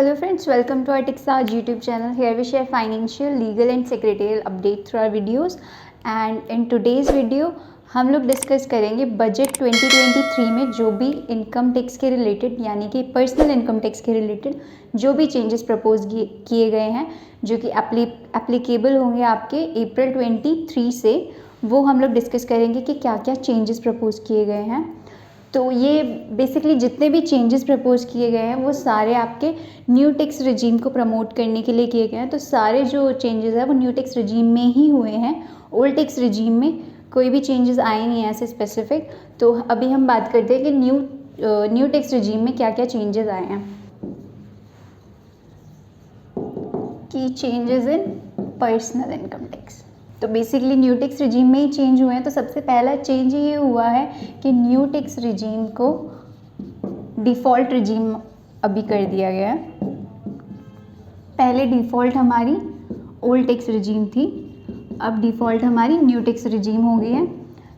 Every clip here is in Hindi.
Hello friends, welcome to our TechSage YouTube channel. Here we share financial, legal and secretarial update through our videos. And in today's video हम लोग डिस्कस करेंगे बजट 2023 में जो भी इनकम टैक्स के रिलेटेड यानी कि पर्सनल इनकम टैक्स के रिलेटेड जो भी चेंजेस प्रपोज किए गए हैं जो कि एप्लीकेबल होंगे आपके अप्रैल 23 से, वो हम लोग डिस्कस करेंगे कि क्या क्या चेंजेस प्रपोज किए गए हैं। तो ये बेसिकली जितने भी चेंजेस प्रपोज किए गए हैं वो सारे आपके न्यू टैक्स रिजीम को प्रमोट करने के लिए किए गए हैं। तो सारे जो चेंजेस हैं वो न्यू टैक्स रिजीम में ही हुए हैं, ओल्ड टैक्स रिजीम में कोई भी चेंजेस आए नहीं हैं ऐसे स्पेसिफिक। तो अभी हम बात करते हैं कि न्यू टैक्स रिजीम में क्या क्या चेंजेस आए हैं। की changes in personal income tax, तो बेसिकली न्यू टैक्स रिजीम में ही चेंज हुए हैं। तो सबसे पहला चेंज ये हुआ है कि न्यू टैक्स रिजीम को डिफ़ॉल्ट रिजीम अभी कर दिया गया है। पहले डिफ़ॉल्ट हमारी ओल्ड टैक्स रिजीम थी, अब डिफ़ॉल्ट हमारी न्यू टैक्स रिजीम हो गई है।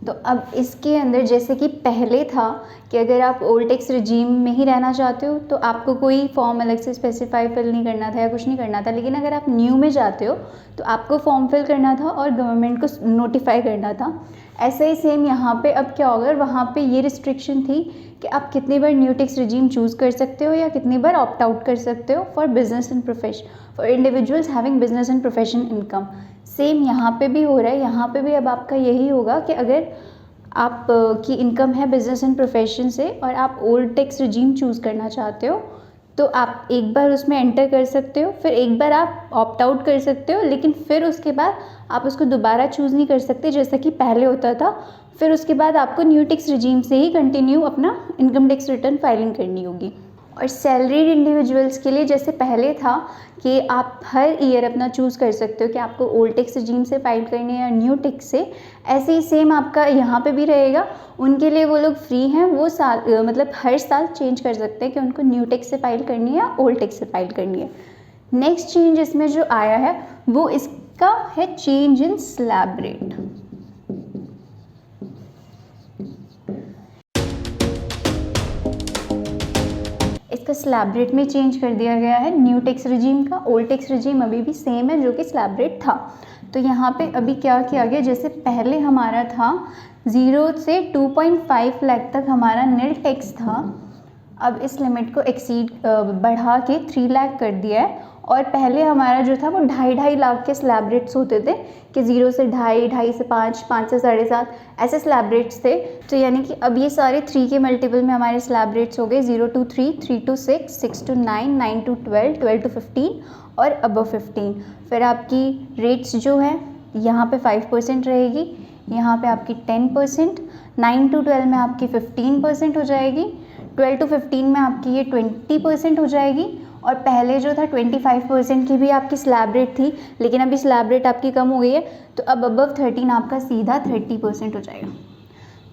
तो अब इसके अंदर जैसे कि पहले था कि अगर आप ओल्ड टैक्स रिजीम में ही रहना चाहते हो तो आपको कोई फॉर्म अलग से स्पेसिफाई फिल नहीं करना था या कुछ नहीं करना था, लेकिन अगर आप न्यू में जाते हो तो आपको फॉर्म फिल करना था और गवर्नमेंट को नोटिफाई करना था। ऐसे ही सेम यहाँ पे अब क्या होगा, वहाँ पे ये रिस्ट्रिक्शन थी कि आप कितनी बार न्यू टैक्स रिजीम चूज़ कर सकते हो या कितनी बार ऑप्ट आउट कर सकते हो for business and profession, for individuals having business and profession income. Same यहाँ पे भी हो रहा है। यहाँ पे भी अब आपका यही होगा कि अगर आप की इनकम है बिजनेस एंड प्रोफेशन से और आप ओल्ड टैक्स रिजीम चूज़ करना चाहते हो तो आप एक बार उसमें एंटर कर सकते हो, फिर एक बार आप ऑप्ट आउट कर सकते हो, लेकिन फिर उसके बाद आप उसको दोबारा चूज़ नहीं कर सकते जैसा कि पहले होता था। फिर उसके बाद आपको न्यू टैक्स रिजीम से ही कंटिन्यू अपना इनकम टैक्स रिटर्न फाइलिंग करनी होगी। और सैलरीड इंडिविजुअल्स के लिए जैसे पहले था कि आप हर ईयर अपना चूज़ कर सकते हो कि आपको ओल्ड टैक्स रिजीम से फाइल करनी है या न्यू टैक्स से, ऐसे ही सेम आपका यहाँ पे भी रहेगा। उनके लिए वो लोग फ्री हैं, वो मतलब हर साल चेंज कर सकते हैं कि उनको न्यू टैक्स से फाइल करनी है या ओल्ड टैक्स से फाइल करनी है। नेक्स्ट चेंज इसमें जो आया है वो इसका है चेंज इन स्लैब रेट। इसका स्लैब रेट में चेंज कर दिया गया है न्यू टैक्स रिजीम का। ओल्ड टैक्स रिजीम अभी भी सेम है जो कि स्लैब रेट था। तो यहाँ पे अभी क्या किया गया, जैसे पहले हमारा था 0 से 2.5 लाख तक हमारा नील टैक्स था, अब इस लिमिट को एक्सीड बढ़ा के 3 लाख कर दिया है। और पहले हमारा जो था वो 2.5 लाख के स्लैब रेट्स होते थे कि 0 से 2.5, 2.5 से 5, 5 से 7.5 ऐसे स्लैब रेट्स थे। तो यानी कि अब ये सारे 3 के मल्टीपल में हमारे स्लैब रेट्स हो गए 0 to 3, 3 to 6, 6 to 9, 9 to 12, 12 to 15 और अबव 15। फिर आपकी रेट्स जो है यहाँ पे 5% रहेगी, यहाँ पे आपकी 10%, 9 to 12 में आपकी 15% हो जाएगी, 12 to 15 में आपकी ये 20% हो जाएगी। और पहले जो था 25% की भी आपकी स्लैब रेट थी, लेकिन अभी स्लैब रेट आपकी कम हो गई है तो अब अबव 13 आपका सीधा 30% हो जाएगा।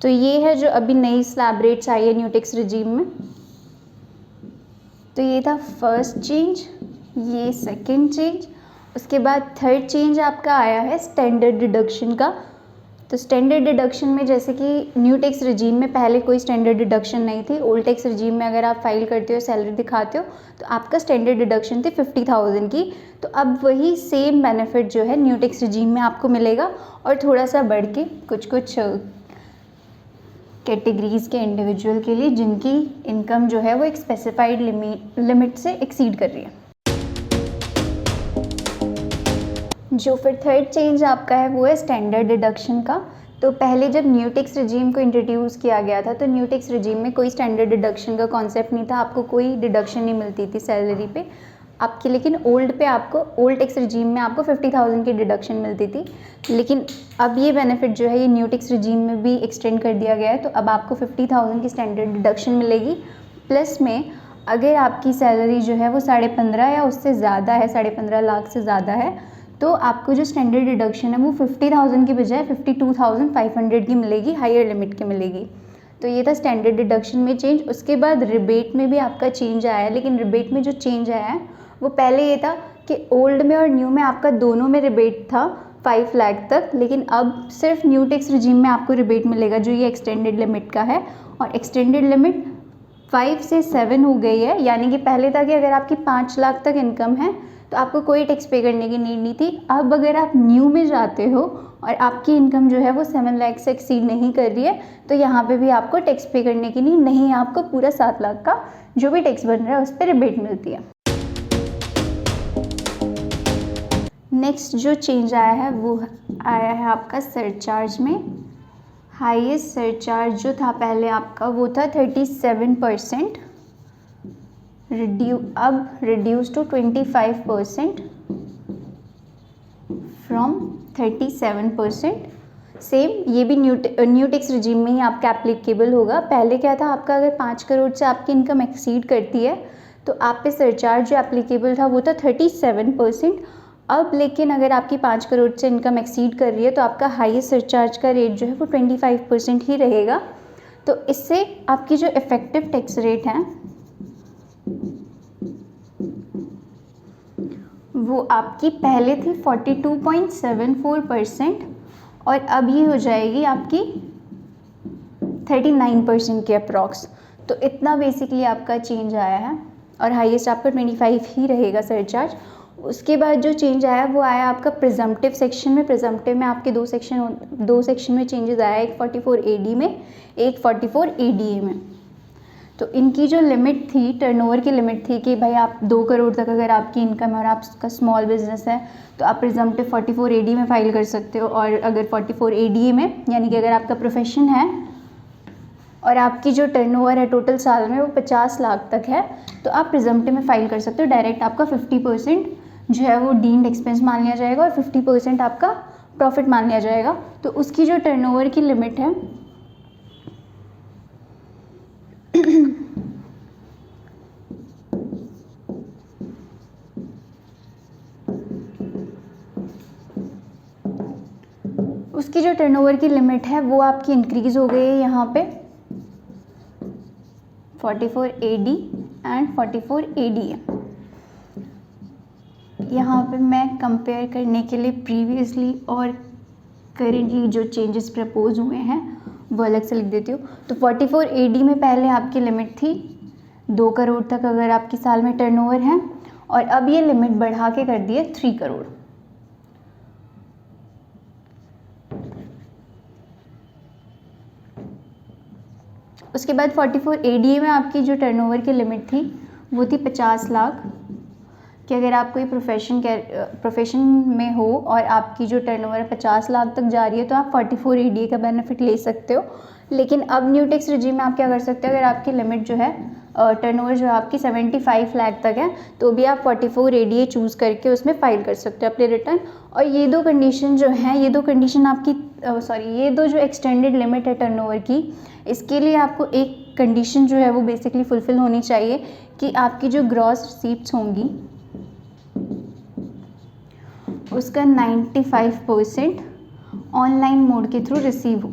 तो ये है जो अभी नई स्लैब रेट्स आई है न्यू टैक्स रिजीम में। तो ये था फर्स्ट चेंज, ये सेकंड चेंज। उसके बाद थर्ड चेंज आपका आया है स्टैंडर्ड डिडक्शन का। तो स्टैंडर्ड डिडक्शन में जैसे कि न्यू टैक्स रिजीम में पहले कोई स्टैंडर्ड डिडक्शन नहीं थी। ओल्ड टैक्स रिजीम में अगर आप फाइल करते हो, सैलरी दिखाते हो तो आपका स्टैंडर्ड डिडक्शन थी 50,000 की। तो अब वही सेम बेनिफिट जो है न्यू टैक्स रिजीम में आपको मिलेगा और थोड़ा सा बढ़ के कुछ कैटेगरीज़ के इंडिविजुअल के लिए जिनकी इनकम जो है वो एक स्पेसिफाइड लिमिट से एक्सीड कर रही है। जो फिर थर्ड चेंज आपका है वो है स्टैंडर्ड डिडक्शन का। तो पहले जब न्यू टैक्स रिजीम को इंट्रोड्यूस किया गया था तो न्यू टैक्स रिजीम में कोई स्टैंडर्ड डिडक्शन का कॉन्सेप्ट नहीं था, आपको कोई डिडक्शन नहीं मिलती थी सैलरी पे आपकी। लेकिन ओल्ड टैक्स रिजीम में आपको 50,000 की डिडक्शन मिलती थी। लेकिन अब ये बेनिफिट जो है ये न्यू टैक्स रिजीम में भी एक्सटेंड कर दिया गया है। तो अब आपको 50,000 की स्टैंडर्ड डिडक्शन मिलेगी, प्लस में अगर आपकी सैलरी जो है वो 15.5 या उससे ज़्यादा है, 15.5 लाख से ज़्यादा है, तो आपको जो स्टैंडर्ड डिडक्शन है वो 50,000 की बजाय 52,500 की मिलेगी, हायर लिमिट की मिलेगी। तो ये था स्टैंडर्ड डिडक्शन में चेंज। उसके बाद रिबेट में भी आपका चेंज आया है, लेकिन रिबेट में जो चेंज आया है वो पहले ये था कि ओल्ड में और न्यू में आपका दोनों में रिबेट था 5 लाख तक, लेकिन अब सिर्फ न्यू टैक्स रिजीम में आपको रिबेट मिलेगा जो ये एक्सटेंडेड लिमिट का है। और एक्सटेंडेड लिमिट 5 से 7 हो गई है, यानी कि पहले था कि अगर आपकी 5 लाख तक इनकम है तो आपको कोई टैक्स पे करने की नीड नहीं थी। अब अगर आप न्यू में जाते हो और आपकी इनकम जो है वो 7 लाख से एक्सीड नहीं कर रही है तो यहाँ पे भी आपको टैक्स पे करने की नीड नहीं है, आपको पूरा 7 लाख का जो भी टैक्स बन रहा है उस पर रिबेट मिलती है। नेक्स्ट जो चेंज आया है वो आया है आपका सरचार्ज में। हाईएस्ट सरचार्ज जो था पहले आपका वो था 37%, अब रिड्यूस टू 25% फ्रॉम 37%। सेम ये भी न्यू टैक्स रिजीम में ही आपका एप्लीकेबल होगा। पहले क्या था आपका, अगर 5 करोड़ से आपकी इनकम एक्सीड करती है तो आप पे सरचार्ज जो एप्लीकेबल था वो था 37%। अब लेकिन अगर आपकी 5 करोड़ से इनकम एक्सीड कर रही है तो आपका हाईएस्ट सरचार्ज का रेट जो है वो 25% ही रहेगा। तो इससे आपकी जो इफ़ेक्टिव टैक्स रेट है वो आपकी पहले थी 42.74% और अब ये हो जाएगी आपकी 39% के अप्रॉक्स। तो इतना बेसिकली आपका चेंज आया है और हाईएस्ट आपका 25 ही रहेगा सरचार्ज। उसके बाद जो चेंज आया वो आया आपका प्रिजम्पटिव सेक्शन में। प्रिजम्पटिव में आपके दो सेक्शन में चेंजेस आया, एक 44AD में, एक 44ADA में। तो इनकी जो लिमिट थी, टर्नओवर की लिमिट थी कि भाई आप 2 करोड़ तक अगर आपकी इनकम है और आपका स्मॉल बिजनेस है तो आप प्रिजम्पटिव 44AD में फ़ाइल कर सकते हो, और अगर 44ADA में यानी कि अगर आपका प्रोफेशन है और आपकी जो टर्नओवर है टोटल साल में वो 50 लाख तक है तो आप प्रिजम्पटिव में फ़ाइल कर सकते हो। डायरेक्ट आपका 50% जो है वो डीम्ड एक्सपेंस मान लिया जाएगा और 50% आपका प्रॉफिट मान लिया जाएगा। तो उसकी जो टर्नओवर की लिमिट है उसकी जो टर्नओवर की लिमिट है वो आपकी इंक्रीज़ हो गई है यहाँ पे 44AD एंड 44ADA। यहाँ पे मैं कंपेयर करने के लिए प्रीवियसली और करेंटली जो चेंजेस प्रपोज हुए हैं वो अलग से लिख देती हूँ। तो 44AD में पहले आपकी लिमिट थी 2 करोड़ तक अगर आपकी साल में टर्नओवर है, और अब ये लिमिट बढ़ा के कर दी है 3 करोड़। उसके बाद 44ADA में आपकी जो टर्नओवर की लिमिट थी वो थी 50 लाख कि अगर आप कोई प्रोफेशन में हो और आपकी जो टर्नओवर 50 लाख तक जा रही है तो आप 44ADA का बेनिफिट ले सकते हो। लेकिन अब न्यू टैक्स रिजीम में आप क्या कर सकते हो, अगर आपकी लिमिट जो है टर्नओवर जो है आपकी 75 लाख तक है तो भी आप 44ADA चूज़ करके उसमें फ़ाइल कर सकते हो अपने रिटर्न। और ये दो कंडीशन जो हैं, ये दो कंडीशन आपकी ये दो जो एक्सटेंडेड लिमिट है टर्नओवर की, इसके लिए आपको एक कंडीशन जो है वो बेसिकली फुलफ़िल होनी चाहिए कि आपकी जो ग्रॉस रिसीप्ट्स होंगी उसका 95% ऑनलाइन मोड के थ्रू रिसीव हो,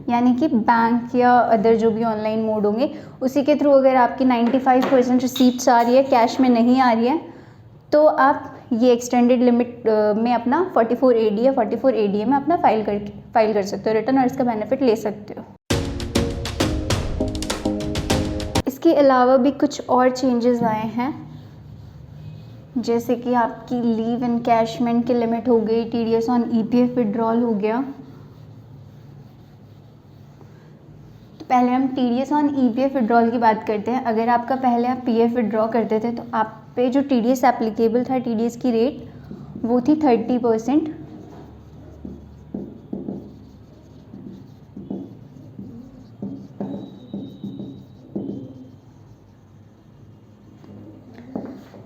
यानी कि बैंक या अदर जो भी ऑनलाइन मोड होंगे उसी के थ्रू अगर आपकी 95% रिसीप्ट्स आ रही है, कैश में नहीं आ रही है, तो आप ये एक्सटेंडेड लिमिट में अपना 44AD या 44ADA में अपना फ़ाइल कर सकते हो रिटर्न और इसका बेनिफिट ले सकते हो। इसके अलावा भी कुछ और चेंजेस आए हैं, जैसे कि आपकी लीव एनकैशमेंट की लिमिट हो गई, TDS ऑन EPF विड्रॉल हो गया। तो पहले हम TDS ऑन EPF विड्रॉल की बात करते हैं। अगर आपका पहले आप PF विड्रॉ करते थे तो आप पे जो TDS एप्लीकेबल था, TDS की रेट वो थी 30%।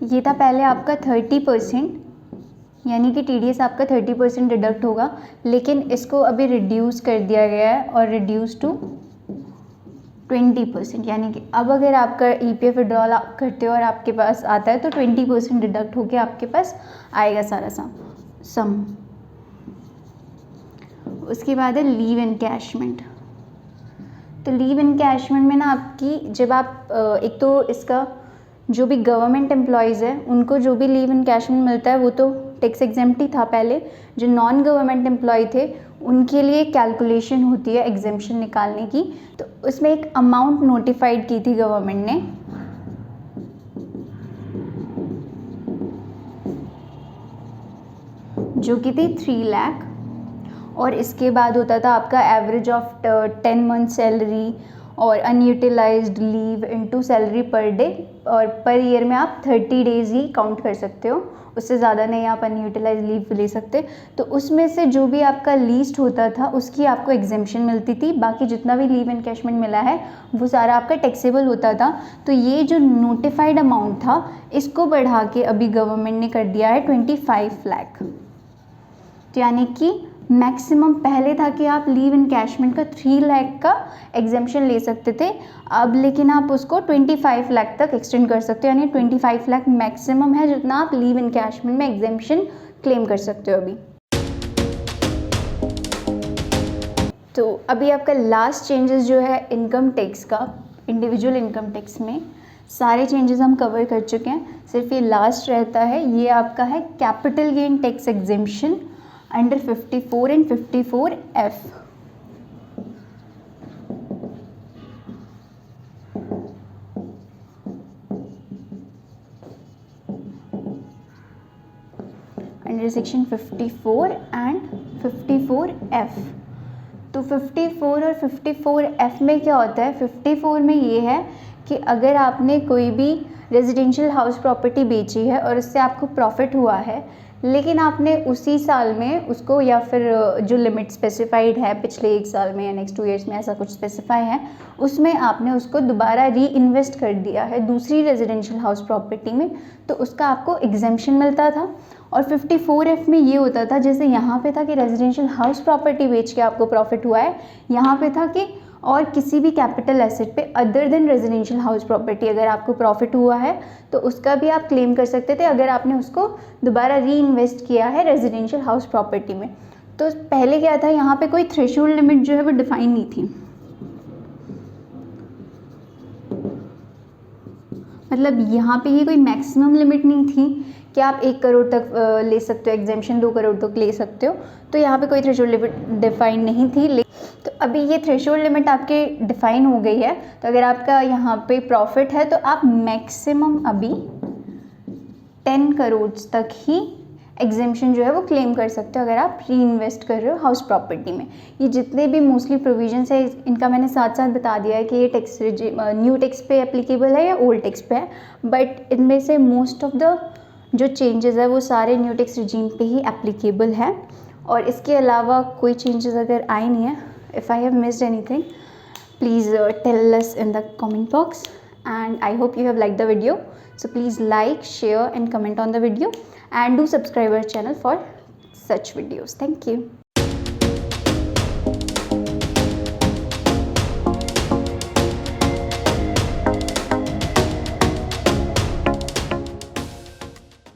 ये था पहले आपका 30%, यानी कि TDS आपका 30% डिडक्ट होगा, लेकिन इसको अभी रिड्यूस कर दिया गया है और रिड्यूस टू 20%, यानी कि अब अगर आपका EPF विड्रॉल आप करते हो और आपके पास आता है तो 20% डिडक्ट होके आपके पास आएगा सारा सम। उसके बाद है लीव एनकैशमेंट। तो लीव एनकैशमेंट में ना आपकी जब आप एक तो इसका जो भी गवर्नमेंट एम्प्लॉयज़ है उनको जो भी लीव एनकैशमेंट मिलता है वो तो टैक्स एग्जेम्प्ट ही था पहले, जो नॉन गवर्नमेंट एम्प्लॉय थे उनके लिए कैलकुलेशन होती है एग्जेम्पशन निकालने की। तो उसमें एक अमाउंट नोटिफाइड की थी गवर्नमेंट ने, जो कि थी 3 लाख, और इसके बाद होता था आपका एवरेज ऑफ 10 मंथ सैलरी और unutilised leave into salary per day, और पर ईयर में आप 30 डेज़ ही काउंट कर सकते हो, उससे ज़्यादा नहीं आप अनयूटिलाइज लीव ले सकते। तो उसमें से जो भी आपका लीस्ट होता था उसकी आपको एग्जेम्पशन मिलती थी, बाकी जितना भी लीव एनकैशमेंट मिला है वो सारा आपका टैक्सेबल होता था। तो ये जो नोटिफाइड अमाउंट था इसको बढ़ा के अभी गवर्नमेंट ने कर दिया है 25 लाख। तो यानी कि मैक्सिमम पहले था कि आप लीव एनकैशमेंट का 3 लाख का एग्जेम्पशन ले सकते थे, अब लेकिन आप उसको 25 लाख तक एक्सटेंड कर सकते हो, यानी 25 लाख मैक्सिमम है जितना आप लीव एनकैशमेंट में एग्जेम्पशन क्लेम कर सकते हो अभी। तो अभी आपका लास्ट चेंजेस जो है इनकम टैक्स का, इंडिविजुअल इनकम टैक्स में सारे चेंजेस हम कवर कर चुके हैं, सिर्फ ये लास्ट रहता है, ये आपका है capital gain tax exemption under 54 and 54F। Under section 54 and 54F। तो 54 और 54F में क्या होता है, 54 में ये है कि अगर आपने कोई भी रेजिडेंशियल हाउस प्रॉपर्टी बेची है और उससे आपको प्रॉफिट हुआ है, लेकिन आपने उसी साल में उसको, या फिर जो लिमिट स्पेसिफाइड है पिछले 1 साल में या नेक्स्ट 2 ईयर्स में ऐसा कुछ स्पेसिफाई है, उसमें आपने उसको दोबारा री इन्वेस्ट कर दिया है दूसरी रेजिडेंशियल हाउस प्रॉपर्टी में, तो उसका आपको एग्जेम्पशन मिलता था। और 54F में ये होता था, जैसे यहाँ पे था कि रेजिडेंशियल हाउस प्रॉपर्टी बेच के आपको प्रॉफिट हुआ है, यहाँ पे था कि और किसी भी कैपिटल एसेट पे other than residential house property अगर आपको प्रॉफिट हुआ है तो उसका भी आप क्लेम कर सकते थे अगर आपने उसको दोबारा री इन्वेस्ट किया है रेजिडेंशियल हाउस प्रॉपर्टी में। तो पहले क्या था, यहाँ पे कोई थ्रेशोल्ड लिमिट जो है वो डिफाइन नहीं थी, मतलब यहाँ पे ये कोई मैक्सिमम लिमिट नहीं थी कि आप 1 करोड़ तक ले सकते हो एग्जेम्पशन, 2 करोड़ तक ले सकते हो, तो यहाँ पे कोई थ्रेशोल्ड लिमिट डिफाइन नहीं थी। तो अभी ये थ्रेशोल्ड लिमिट आपके डिफाइन हो गई है, तो अगर आपका यहाँ पे प्रॉफिट है तो आप मैक्सिमम अभी 10 करोड़ तक ही एग्जेम्पशन जो है वो क्लेम कर सकते हो अगर आप री इन्वेस्ट कर रहे हो हाउस प्रॉपर्टी में। ये जितने भी मोस्टली प्रोविजंस है इनका मैंने साथ साथ बता दिया है कि ये टैक्स न्यू टैक्स पे एप्लीकेबल है या ओल्ड टैक्स पे है, बट इनमें से मोस्ट ऑफ द जो चेंजेस है वो सारे न्यू टैक्स रिजीम पे ही एप्लीकेबल है, और इसके अलावा कोई चेंजेस अगर आए नहीं है, if I have missed anything, please tell us in the comment box, and I hope you have liked the video. So please like, share and comment on the video, and do subscribe our channel for such videos. Thank you.